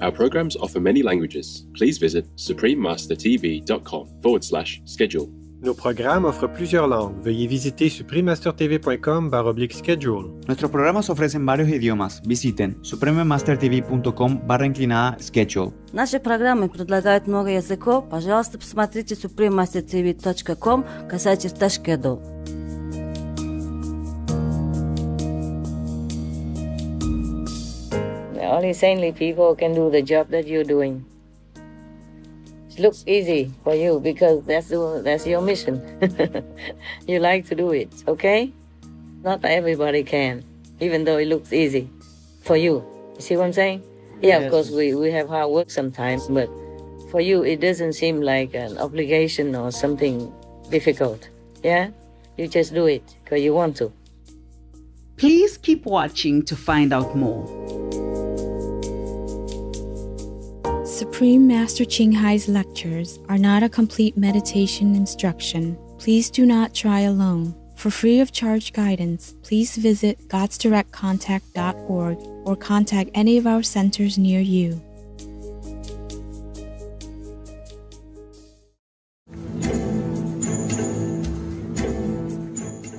Our programs offer many languages. Please visit suprememastertv.com/schedule. Nos programmes offrent plusieurs langues. Veuillez visiter suprememastertv.com/schedule. Nuestros programas ofrecen varios idiomas. Visiten suprememastertv.com/schedule. Наши программы предлагают много языков. Пожалуйста, посмотрите suprememastertv.com/schedule. Only saintly people can do the job that you're doing. It looks easy for you because that's your mission. You like to do it, okay? Not everybody can, even though it looks easy for you. You see what I'm saying? Yeah, of course we have hard work sometimes, but for you it doesn't seem like an obligation or something difficult. Yeah? You just do it because you want to. Please keep watching to find out more. Supreme Master Ching Hai's lectures are not a complete meditation instruction. Please do not try alone. For free of charge guidance, please visit godsdirectcontact.org or contact any of our centers near you.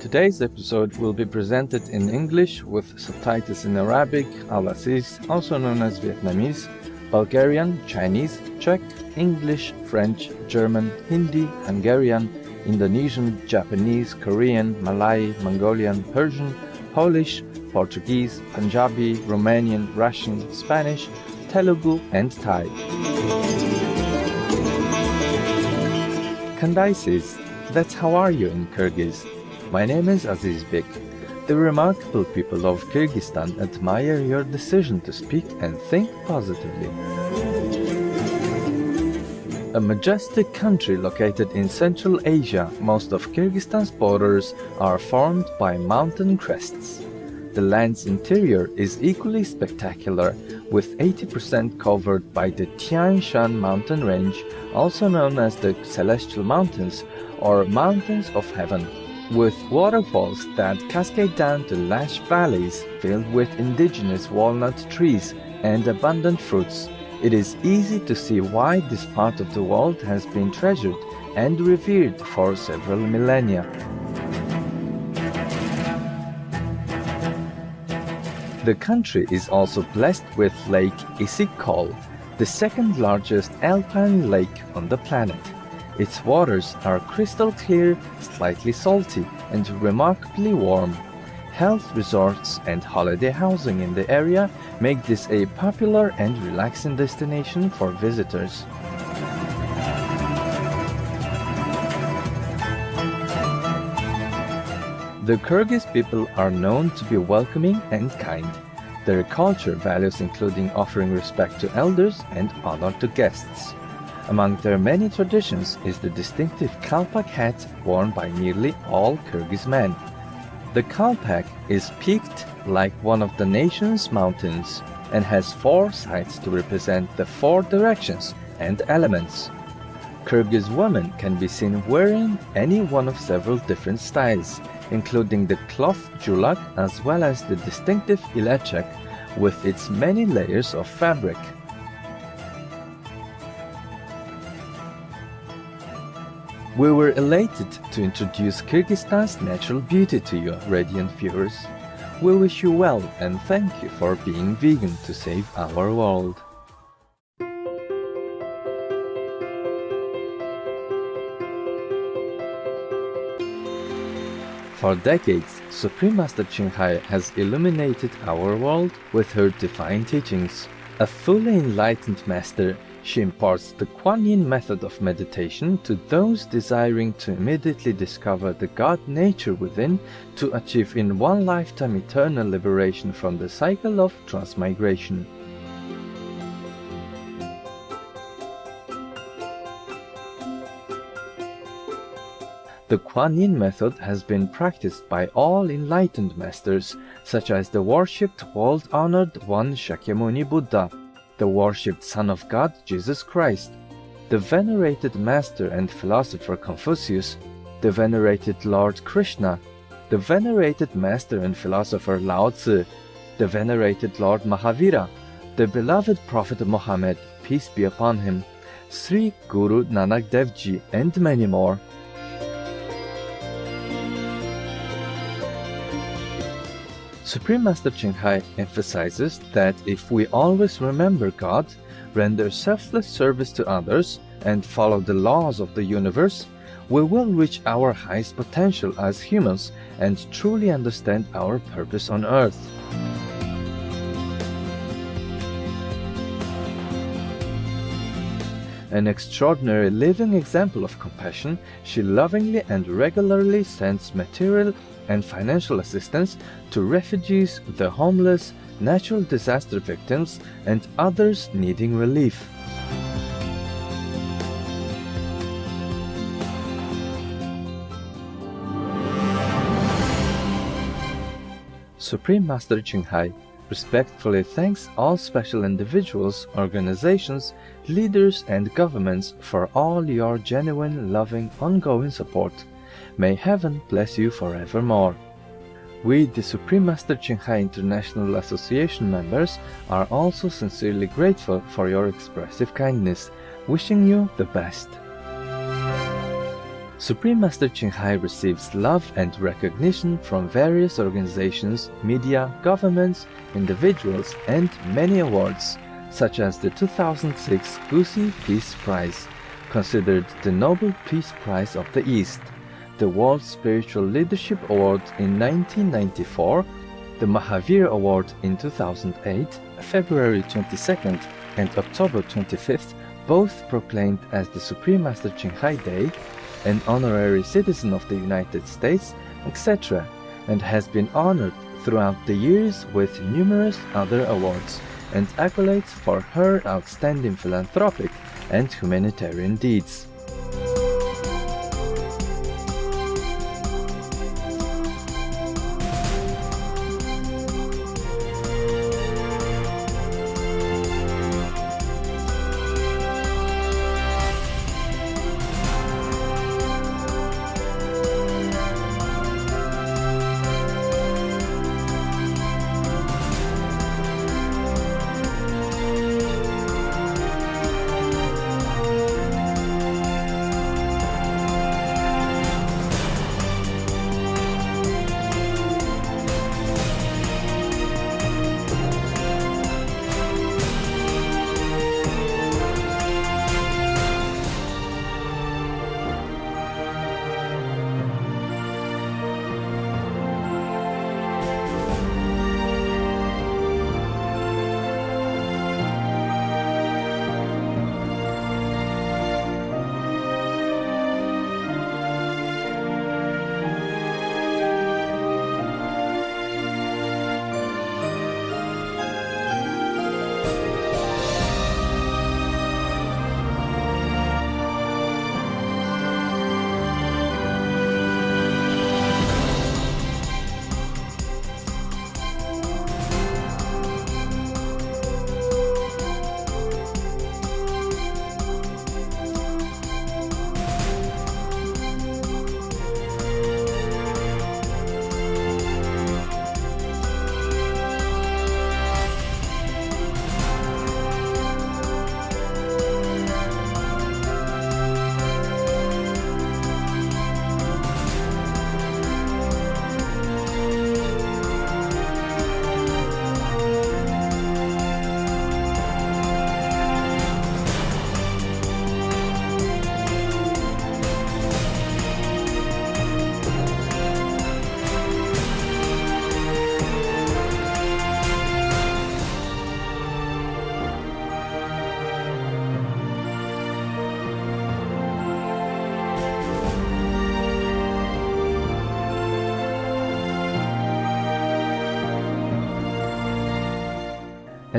Today's episode will be presented in English with subtitles in Arabic, Al-Aziz, also known as Vietnamese, Bulgarian, Chinese, Czech, English, French, German, Hindi, Hungarian, Indonesian, Japanese, Korean, Malay, Mongolian, Persian, Polish, Portuguese, Punjabi, Romanian, Russian, Spanish, Telugu, and Thai. Kandai says, "That's how are you in Kyrgyz? My name is Azizbek. The remarkable people of Kyrgyzstan admire your decision to speak and think positively." A majestic country located in Central Asia, most of Kyrgyzstan's borders are formed by mountain crests. The land's interior is equally spectacular, with 80% covered by the Tian Shan mountain range, also known as the Celestial Mountains or Mountains of Heaven, with waterfalls that cascade down to lush valleys filled with indigenous walnut trees and abundant fruits. It is easy to see why this part of the world has been treasured and revered for several millennia. The country is also blessed with Lake Isikkol, the second largest alpine lake on the planet. Its waters are crystal clear, slightly salty, and remarkably warm. Health resorts and holiday housing in the area make this a popular and relaxing destination for visitors. The Kyrgyz people are known to be welcoming and kind. Their culture values including offering respect to elders and honor to guests. Among their many traditions is the distinctive kalpak hat worn by nearly all Kyrgyz men. The kalpak is peaked like one of the nation's mountains and has 4 sides to represent the 4 directions and elements. Kyrgyz women can be seen wearing any one of several different styles, including the cloth julak as well as the distinctive ilechek with its many layers of fabric. We were elated to introduce Kyrgyzstan's natural beauty to you, radiant viewers. We wish you well and thank you for being vegan to save our world. For decades, Supreme Master Ching Hai has illuminated our world with her divine teachings. A fully enlightened master, she imparts the Kuan Yin method of meditation to those desiring to immediately discover the God nature within to achieve in one lifetime eternal liberation from the cycle of transmigration. The Kuan Yin method has been practiced by all enlightened masters, such as the worshipped world-honored one Shakyamuni Buddha, the worshipped Son of God Jesus Christ, the venerated master and philosopher Confucius, the venerated Lord Krishna, the venerated master and philosopher Lao Tzu, the venerated Lord Mahavira, the beloved Prophet Muhammad, peace be upon him, Sri Guru Nanak Dev Ji, and many more. Supreme Master Ching Hai emphasizes that if we always remember God, render selfless service to others, and follow the laws of the universe, we will reach our highest potential as humans and truly understand our purpose on earth. An extraordinary living example of compassion, she lovingly and regularly sends material and financial assistance to refugees, the homeless, natural disaster victims, and others needing relief. Supreme Master Ching Hai respectfully thanks all special individuals, organizations, leaders, and governments for all your genuine, loving, ongoing support. May heaven bless you forevermore. We, the Supreme Master Ching Hai International Association members, are also sincerely grateful for your expressive kindness, wishing you the best. Supreme Master Ching Hai receives love and recognition from various organizations, media, governments, individuals, and many awards, such as the 2006 Gusi Peace Prize, considered the Nobel Peace Prize of the East, the World Spiritual Leadership Award in 1994, the Mahavir Award in 2008, February 22nd and October 25th, both proclaimed as the Supreme Master Ching Hai Day, an honorary citizen of the United States, etc., and has been honored throughout the years with numerous other awards and accolades for her outstanding philanthropic and humanitarian deeds.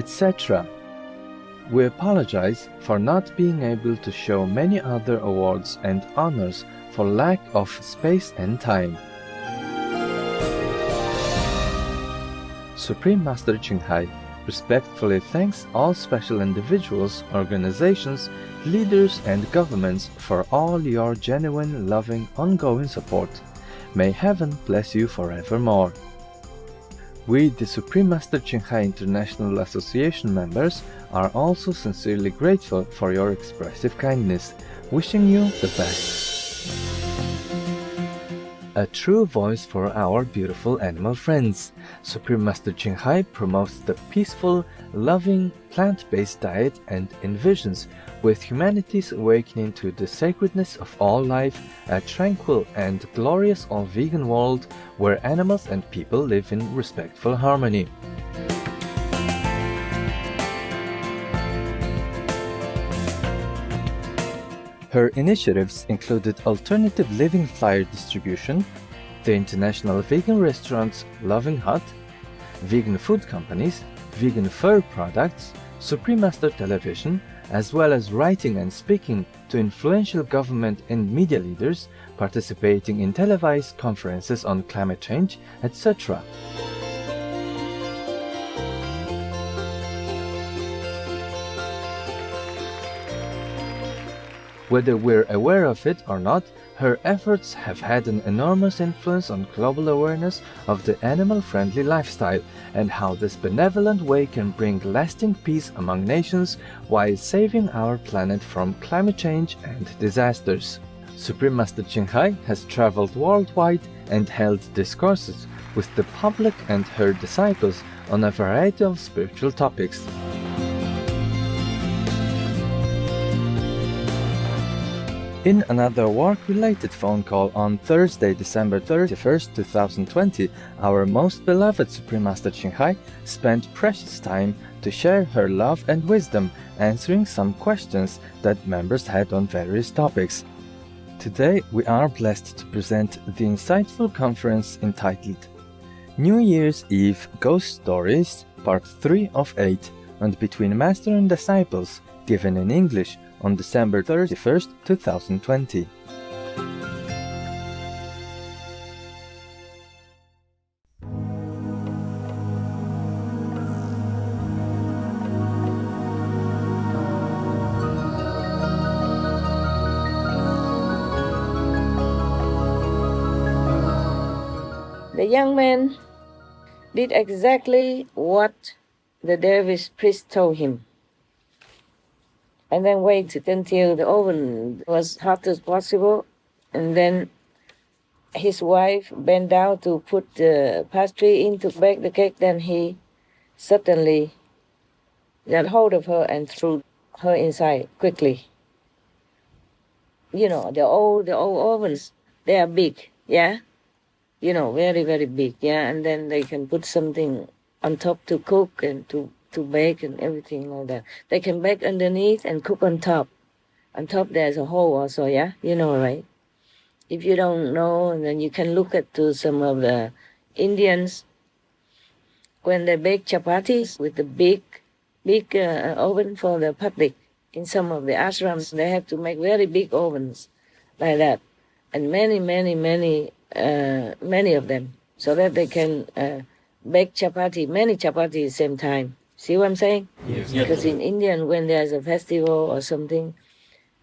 etc. We apologize for not being able to show many other awards and honors for lack of space and time. Supreme Master Ching Hai respectfully thanks all special individuals, organizations, leaders, and governments for all your genuine, loving, ongoing support. May heaven bless you forevermore. We, the Supreme Master Ching Hai International Association members, are also sincerely grateful for your expressive kindness, wishing you the best. A true voice for our beautiful animal friends, Supreme Master Ching Hai promotes the peaceful, loving, plant-based diet and envisions, with humanity's awakening to the sacredness of all life, a tranquil and glorious all-vegan world where animals and people live in respectful harmony. Her initiatives included alternative living flyer distribution, the international vegan restaurants Loving Hut, vegan food companies, vegan fur products, Supreme Master Television, as well as writing and speaking to influential government and media leaders, participating in televised conferences on climate change, etc. Whether we're aware of it or not, her efforts have had an enormous influence on global awareness of the animal-friendly lifestyle and how this benevolent way can bring lasting peace among nations while saving our planet from climate change and disasters. Supreme Master Ching Hai has traveled worldwide and held discourses with the public and her disciples on a variety of spiritual topics. In another work-related phone call on Thursday, December 31st, 2020, our most beloved Supreme Master Ching Hai spent precious time to share her love and wisdom, answering some questions that members had on various topics. Today, we are blessed to present the insightful conference entitled New Year's Eve Ghost Stories, Part 3 of 8, and Between Master and Disciples, given in English, on December 31st, 2020. The young man did exactly what the dervish priest told him, and then waited until the oven was hot as possible, and then his wife bent down to put the pastry in to bake the cake. Then he suddenly got hold of her and threw her inside quickly. You know, the old ovens, they are big, yeah? You know, very, very big, yeah? And then they can put something on top to cook and to bake and everything like that. They can bake underneath and cook on top. On top there's a hole also, yeah? You know, right? If you don't know, then you can look at to some of the Indians when they bake chapatis with the big oven for the public. In some of the ashrams, they have to make very big ovens like that. And many of them, so that they can bake chapati, many chapatis at the same time. See what I'm saying? Yes. Because in India, when there's a festival or something,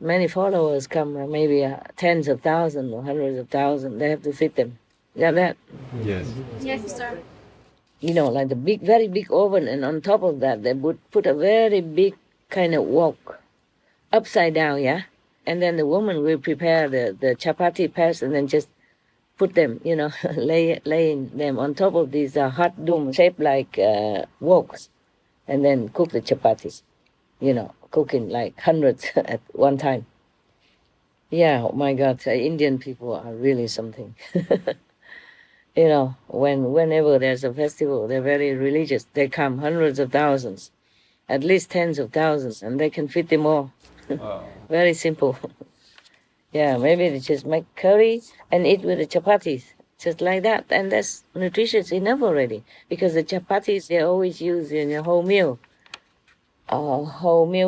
many followers come, maybe tens of thousands or hundreds of thousands. They have to feed them. You got that? Yes. Yes, sir. You know, like the big, very big oven, and on top of that, they would put a very big kind of wok, upside down, yeah? And then the woman will prepare the chapati paste and then just put them, you know, laying them on top of these hot dome shaped like woks, and then cook the chapatis, you know, cooking like hundreds at one time. Yeah, oh my God, Indian people are really something. You know, whenever there's a festival, they're very religious. They come hundreds of thousands, at least tens of thousands, and they can feed them all. Wow. Very simple. Yeah, maybe they just make curry and eat with the chapatis, just like that. And that's nutritious enough already, because the chapatis, they always use in a whole meal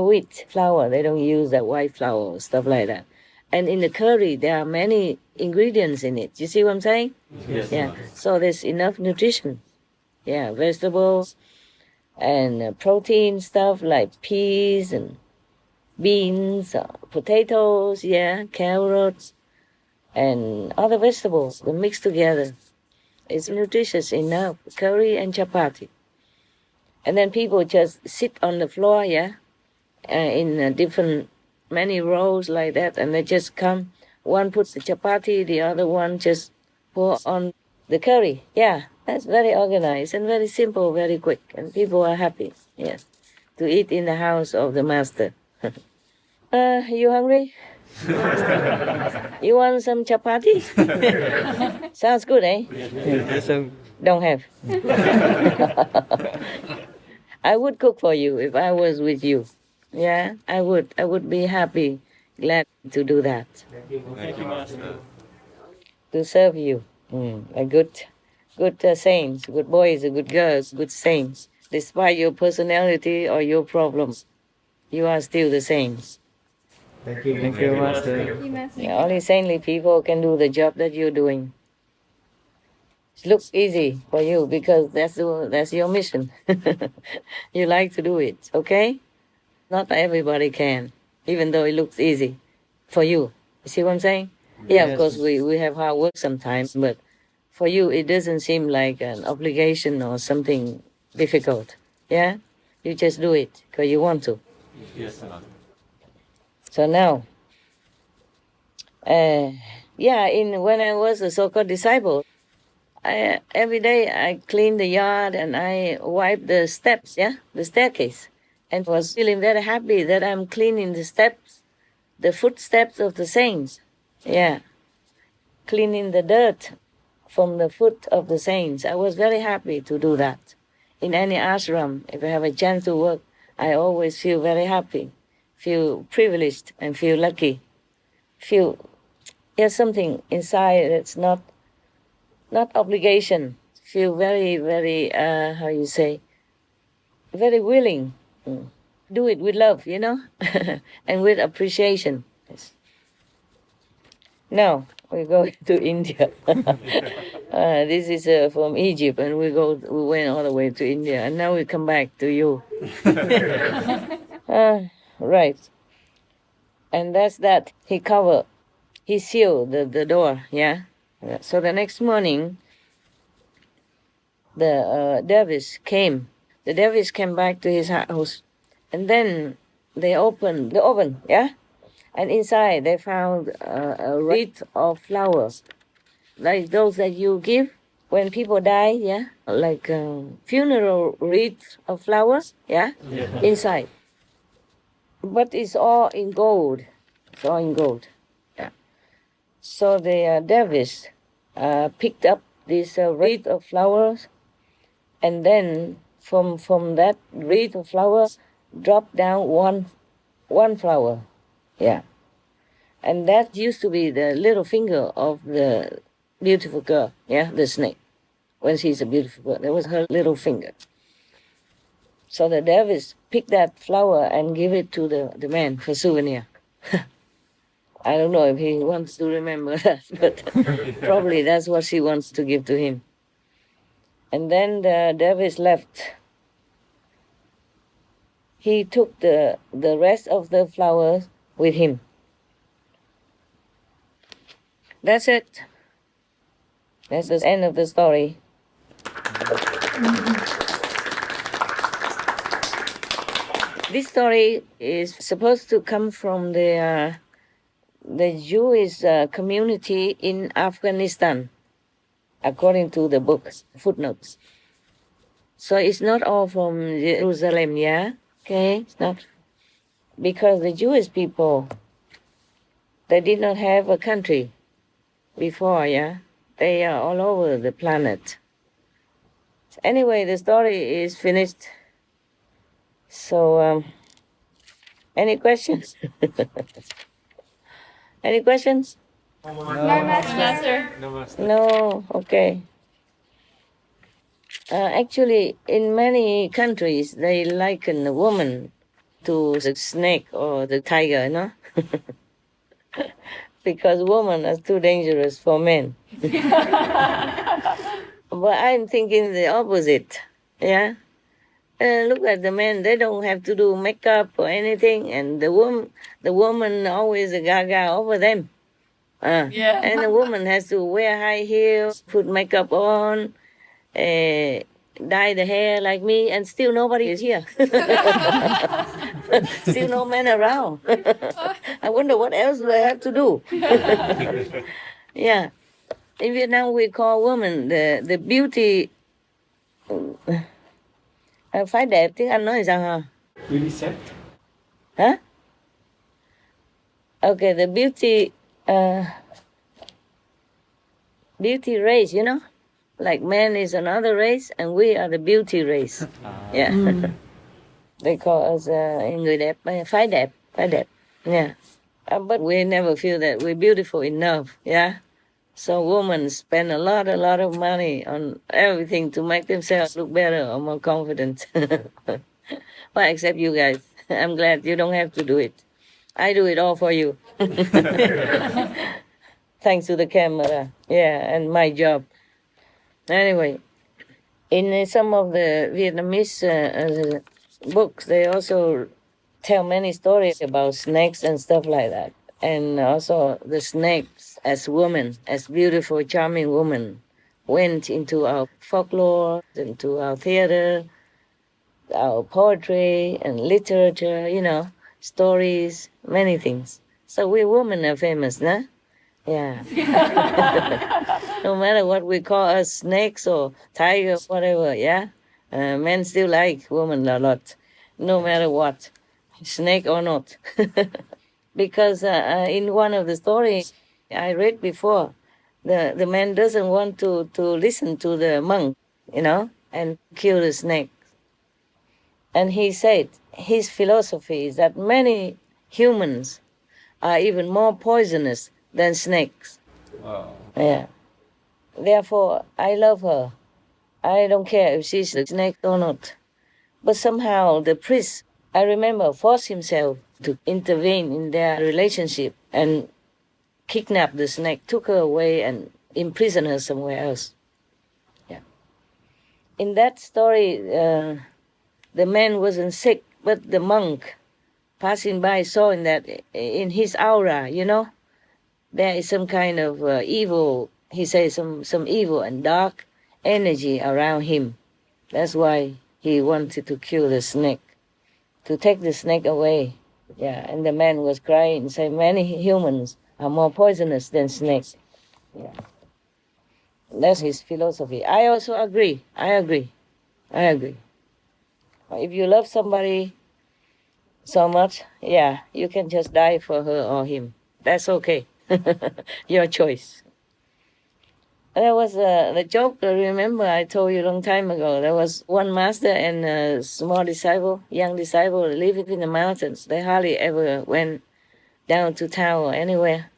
wheat flour. They don't use that white flour or stuff like that. And in the curry, there are many ingredients in it. You see what I'm saying? Yes. Yeah, so there's enough nutrition. Yeah, vegetables and protein stuff like peas and beans, potatoes, yeah, carrots, and other vegetables, they mix together. It's nutritious enough, curry and chapati. And then people just sit on the floor, in different, many rows like that, and they just come. One puts the chapati, the other one just pour on the curry. Yeah, that's very organized and very simple, very quick, and people are happy, yes, to eat in the house of the master. You hungry? You want some chapati? Sounds good, eh? Don't have. I would cook for you if I was with you. Yeah, I would. I would be happy, glad to do that. Thank you, Master. To serve you. A good saints, good boys, good girls, good saints. Despite your personality or your problems, you are still the saints. Thank you, Master. Yeah, only saintly people can do the job that you're doing. It looks easy for you because that's your mission. You like to do it, okay? Not everybody can, even though it looks easy for you. You see what I'm saying? Yeah, of course we have hard work sometimes, but for you it doesn't seem like an obligation or something difficult. Yeah? You just do it because you want to. Yes, Master. So now, when I was a so-called disciple, every day I cleaned the yard and I wiped the steps, the staircase, and was feeling very happy that I'm cleaning the steps, the footsteps of the saints. Yeah, cleaning the dirt from the foot of the saints. I was very happy to do that. In any ashram, if I have a chance to work, I always feel very happy, feel privileged and feel lucky, feel there's something inside that's not obligation, feel very, very, very willing. Do it with love, and with appreciation. Yes. Now, we go to India. This is from Egypt, and we went all the way to India, and now we come back to you. Right. And that's that. He sealed the door, yeah? So the next morning, the dervish came. The dervish came back to his house, and then they opened the oven, yeah? And inside they found a wreath of flowers, like those that you give when people die, yeah? Like a funeral wreath of flowers, yeah? Inside. But it's all in gold. It's all in gold. Yeah. So the dervish picked up this wreath of flowers, and then from that wreath of flowers dropped down one flower. Yeah. And that used to be the little finger of the beautiful girl, yeah, the snake. When she's a beautiful girl, that was her little finger. So the dervish picked that flower and gave it to the man for souvenir. I don't know if he wants to remember that, but probably that's what she wants to give to him. And then the dervish left. He took the rest of the flowers with him. That's it. That's the end of the story. This story is supposed to come from the Jewish community in Afghanistan, according to the books, footnotes. So it's not all from Jerusalem, yeah? Okay? It's not. Because the Jewish people, they did not have a country before, yeah? They are all over the planet. Anyway, the story is finished. So, any questions? Any questions? No, Master. No, okay. Actually, in many countries, they liken a woman to the snake or the tiger, no? Because women are too dangerous for men. But I'm thinking the opposite, yeah? Look at the men, they don't have to do makeup or anything, and the woman always a gaga over them. Yeah. And a woman has to wear high heels, put makeup on, dye the hair like me, and still nobody is here. Still no man around. I wonder what else do I have to do. Yeah. In Vietnam, we call woman the beauty. Phái đẹp, tiếng Anh nói là sao hả? Unisex. Huh? Okay, the beauty race, you know? Like man is another race, and we are the beauty race. Yeah. They call us người đẹp, phái đẹp. Yeah. But we never feel that we're beautiful enough, yeah? So women spend a lot of money on everything to make themselves look better or more confident. Well, except you guys. I'm glad you don't have to do it. I do it all for you. Thanks to the camera, yeah, and my job. Anyway, in some of the Vietnamese books, they also tell many stories about snakes and stuff like that. And also the snakes as women, as beautiful, charming women, went into our folklore, into our theater, our poetry and literature, you know, stories, many things. So we women are famous, nah? Yeah. No matter what we call us, snakes or tigers, whatever, yeah? Men still like women a lot, no matter what, snake or not. Because in one of the stories I read before, the man doesn't want to listen to the monk, you know, and kill the snake. And he said his philosophy is that many humans are even more poisonous than snakes. Wow. Yeah. Therefore, I love her. I don't care if she's a snake or not. But somehow the priest, I remember, forced himself to intervene in their relationship and kidnapped the snake, took her away and imprisoned her somewhere else. Yeah. In that story, the man wasn't sick, but the monk passing by saw in his aura, you know, there is some kind of evil, he says some evil and dark energy around him. That's why he wanted to kill the snake, to take the snake away. Yeah, and the man was crying, saying many humans are more poisonous than snakes. Yeah. That's his philosophy. I also agree. I agree. If you love somebody so much, yeah, you can just die for her or him. That's okay. Your choice. There was the joke, I remember I told you a long time ago. There was one master and a small disciple, young disciple, living in the mountains. They hardly ever went down to town or anywhere.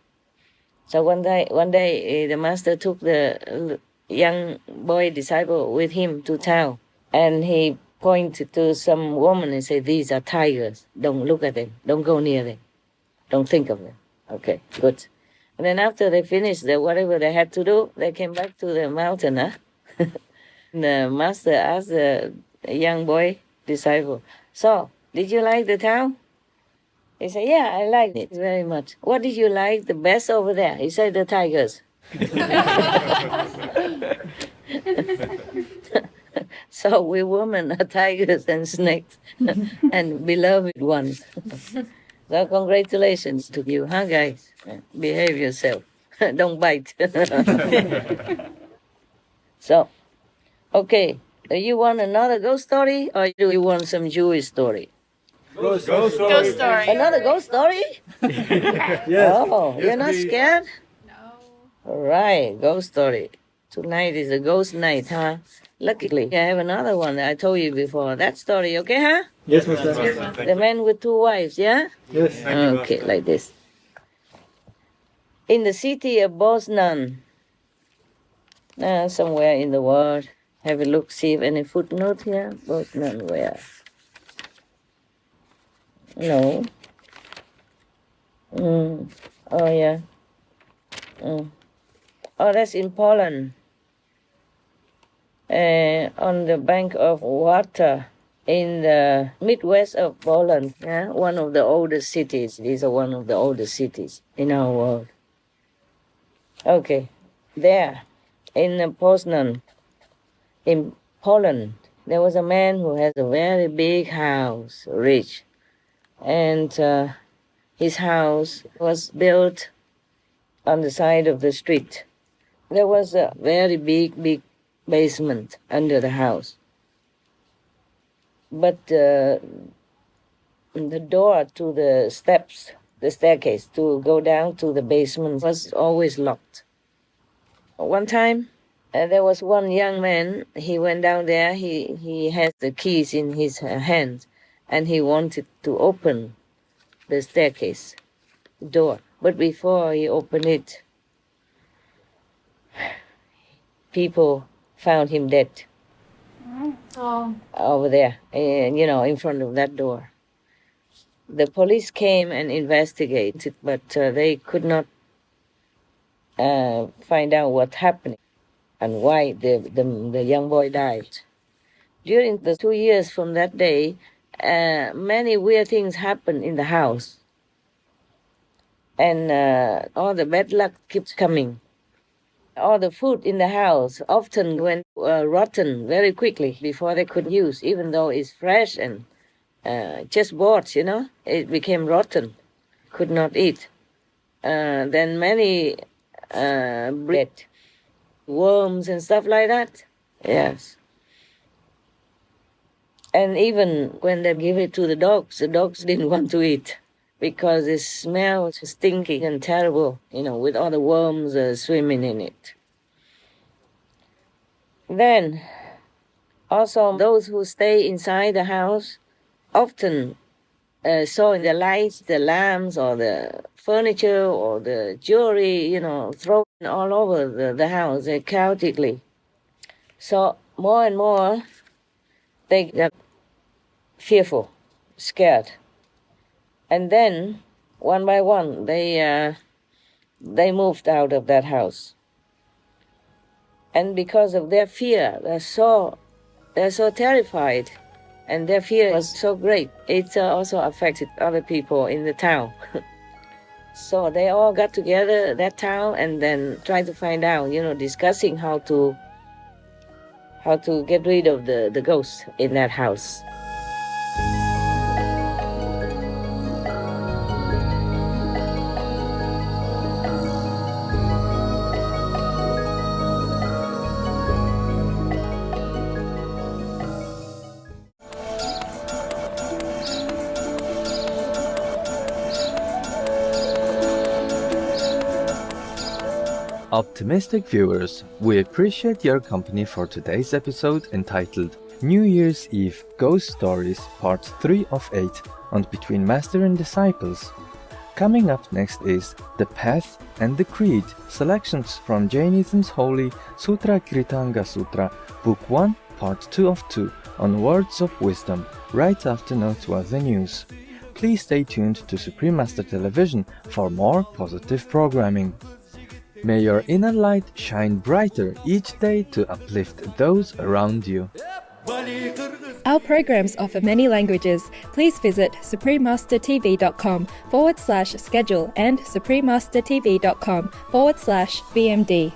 So one day the master took the young boy disciple with him to town. And he pointed to some woman and said, "These are tigers. Don't look at them. Don't go near them. Don't think of them." Okay, good. And then after they finished whatever they had to do, they came back to the mountain. The master asked the young boy disciple, "So, did you like the town?" He said, "Yeah, I liked it very much." "What did you like the best over there?" He said, "The tigers." So we women are tigers and snakes and beloved ones. So congratulations to you, huh, guys? Behave yourself. Don't bite. So, okay. Do you want another ghost story or do you want some Jewish story? Ghost story. Another ghost story? Yes. Oh, you're not scared? No. All right, ghost story. Tonight is a ghost night, huh? Luckily, I have another one that I told you before. That story, okay, huh? Yes, Master. The man with two wives, yeah? Yes. Okay, like this. In the city of Bosnan, somewhere in the world, have a look, see if any footnote here. Bosnan, where? No. Oh, yeah. Oh, that's in Poland. On the bank of water in the Midwest of Poland, yeah? One of the oldest cities. These are one of the oldest cities in our world. Okay, there in Poznan, in Poland, there was a man who has a very big house, rich, and his house was built on the side of the street. There was a very big basement under the house. But the door to the steps, the staircase to go down to the basement was always locked. One time, there was one young man, he went down there, he had the keys in his hand, and he wanted to open the staircase door. But before he opened it, people found him dead. Over there, in front of that door. The police came and investigated, but they could not find out what happened and why the young boy died. During the 2 years from that day, many weird things happened in the house. And all the bad luck keeps coming. All the food in the house often went rotten very quickly before they could use, even though it's fresh and just bought, it became rotten, could not eat. Then many bread, worms and stuff like that, yes. And even when they give it to the dogs didn't want to eat because it smelled stinky and terrible, with all the worms swimming in it. Then, also those who stay inside the house often saw in the lights, the lamps or the furniture or the jewelry, thrown all over the house chaotically. So more and more, they got fearful, scared. And then, one by one, they moved out of that house. And because of their fear, they're so terrified, and their fear was so great, it also affected other people in the town. So they all got together, that town, and then tried to find out, discussing how to get rid of the ghosts in that house. Optimistic viewers, we appreciate your company for today's episode entitled New Year's Eve Ghost Stories Part 3 of 8 on Between Master and Disciples. Coming up next is The Path and the Creed, selections from Jainism's holy Sutra Kritanga Sutra, Book 1, Part 2 of 2 on Words of Wisdom, right after Noteworthy News. Please stay tuned to Supreme Master Television for more positive programming. May your inner light shine brighter each day to uplift those around you. Our programs offer many languages. Please visit suprememastertv.com/schedule and suprememastertv.com/BMD.